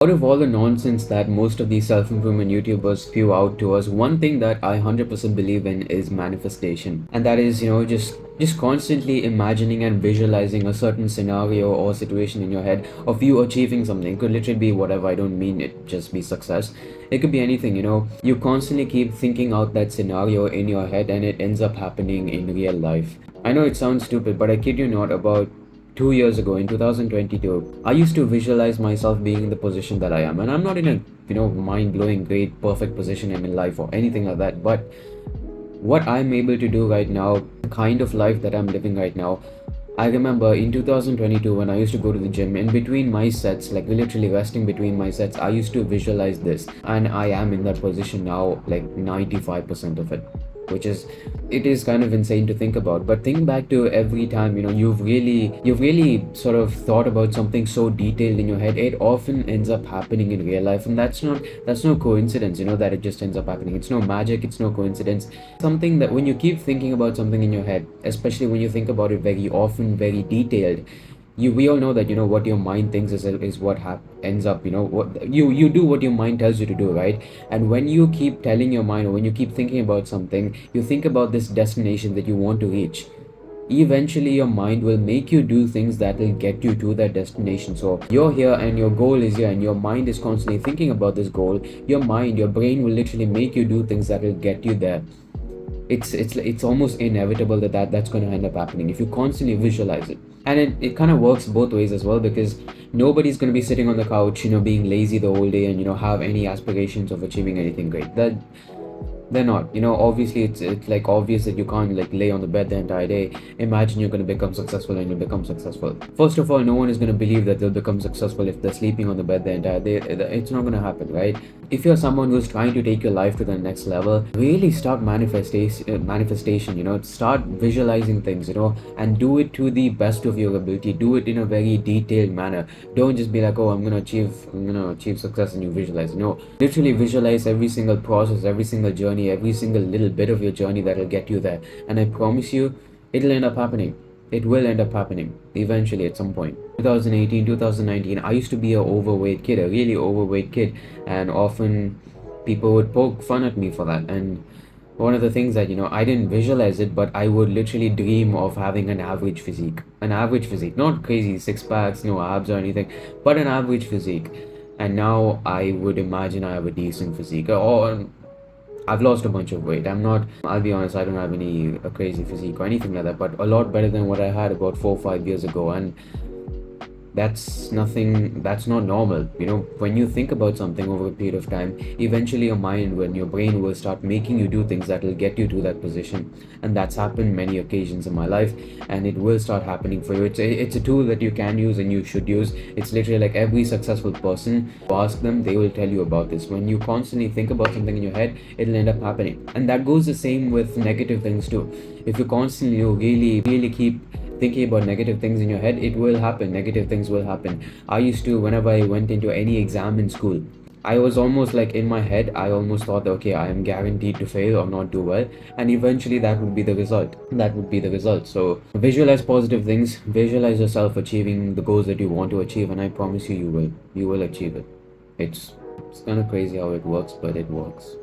Out of all the nonsense that most of these self-improvement YouTubers spew out to us, one thing that I 100% believe in is manifestation. And that is, just constantly imagining and visualizing a certain scenario or situation in your head of you achieving something. It could literally be whatever, I don't mean it just be success. It could be anything, You constantly keep thinking out that scenario in your head and it ends up happening in real life. I know it sounds stupid, but I kid you not, about 2 years ago in 2022, I used to visualize myself being in the position that I am. And I'm not in a, mind blowing, great, perfect position in life or anything like that. But what I'm able to do right now, the kind of life that I'm living right now, I remember in 2022 when I used to go to the gym, in between my sets, like literally resting between my sets, I used to visualize this. And I am in that position now, like 95% of it, which is, it is kind of insane to think about. But think back to every time, you've really sort of thought about something so detailed in your head, it often ends up happening in real life. And that's no coincidence, that it just ends up happening. It's no magic, it's no coincidence. Something that when you keep thinking about something in your head, especially when you think about it very often, very detailed, we all know that what your mind thinks is what ends up, what you do, what your mind tells you to do, right? And when you keep telling your mind, or when you keep thinking about something, you think about this destination that you want to reach. Eventually your mind will make you do things that will get you to that destination. So you're here and your goal is here, and your mind is constantly thinking about this goal. Your brain will literally make you do things that will get you there. It's almost inevitable that's going to end up happening if you constantly visualize it. And it kind of works both ways as well, because nobody's going to be sitting on the couch, being lazy the whole day and have any aspirations of achieving anything great. That they're not. Obviously it's like obvious that you can't like lay on the bed the entire day. Imagine you're going to become successful and you become successful. First of all, no one is going to believe that they'll become successful if they're sleeping on the bed the entire day. It's not going to happen, right? If you're someone who's trying to take your life to the next level, really start manifestation, start visualizing things, and do it to the best of your ability. Do it in a very detailed manner. Don't just be like, oh, I'm gonna achieve success, and you visualize. No, literally visualize every single process, every single journey, every single little bit of your journey that'll get you there. And I promise you, it'll end up happening. It will end up happening eventually at some point. 2018, 2019, I used to be a overweight kid, a really overweight kid, and often people would poke fun at me for that. And one of the things that, I didn't visualize it, but I would literally dream of having an average physique. An average physique, not crazy six packs, no abs or anything, but an average physique. And now I would imagine I have a decent physique. Or I've lost a bunch of weight. I'll be honest, I don't have any a crazy physique or anything like that, but a lot better than what I had about 4 or 5 years ago. And that's not normal. When you think about something over a period of time, eventually your brain will start making you do things that will get you to that position. And that's happened many occasions in my life, and it will start happening for you. It's a tool that you can use and you should use. It's literally like every successful person, you ask them, they will tell you about this. When you constantly think about something in your head, it'll end up happening. And that goes the same with negative things too. If you constantly really really keep thinking about negative things in your head, it will happen. Negative things will happen. I used to, whenever I went into any exam in school, I was almost like in my head, I almost thought that, okay, I am guaranteed to fail or not do well. And eventually that would be the result. That would be the result. So visualize positive things, visualize yourself achieving the goals that you want to achieve, and I promise you, you will. You will achieve it. It's kind of crazy how it works, but it works.